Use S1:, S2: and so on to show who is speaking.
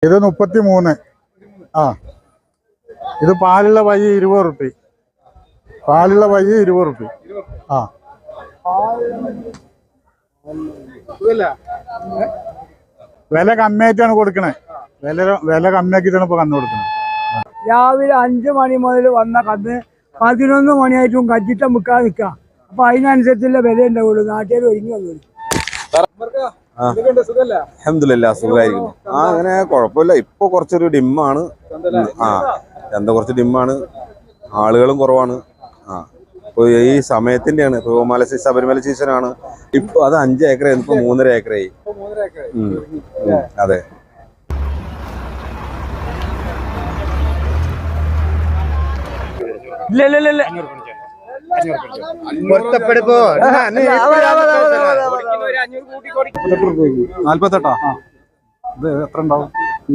S1: ഇത് 33. ആ ഇത് പാലുള്ള വൈ 20 റുപ്യ. പാലുള്ള വൈ 20 റുപ്യ. ആ വില കമ്മിയായിട്ടാണ് കൊടുക്കണേ. വില കമ്മിയാക്കിയിട്ടാണ് ഇപ്പൊ കന്ന് കൊടുക്കുന്നത്.
S2: രാവിലെ 5 മണി മുതൽ വന്ന കന്ന് 11 മണിയായിട്ടും കച്ചിട്ടം വിൽക്കാൻ നിൽക്കാം. അപ്പൊ അതിനനുസരിച്ചുള്ള വില ഉണ്ടാവുള്ളൂ. നാട്ടുകാർ ഒരുങ്ങി വന്നു.
S3: അൽഹംദുലില്ലാ സുഖമായിരിക്കുന്നു. അങ്ങനെ കുഴപ്പമില്ല. ഇപ്പൊ കുറച്ചൊരു ഡിമ്മാണ്. ചന്ത കുറച്ച് ഡിമ്മാണ്, ആളുകളും കുറവാണ്. ഇപ്പൊ ഈ സമയത്തിന്റെയാണ്. ഇപ്പൊ ശബരിമല സീസണാണ്. ഇപ്പൊ അത് 5 ഏക്കർ ഇപ്പൊ 3.5 ഏക്കറായി. അതെ.
S2: ഇല്ല
S1: പൊരുത്തപ്പെടുമ്പോ
S4: 48.
S1: ഇത് എത്ര ഉണ്ടാവും?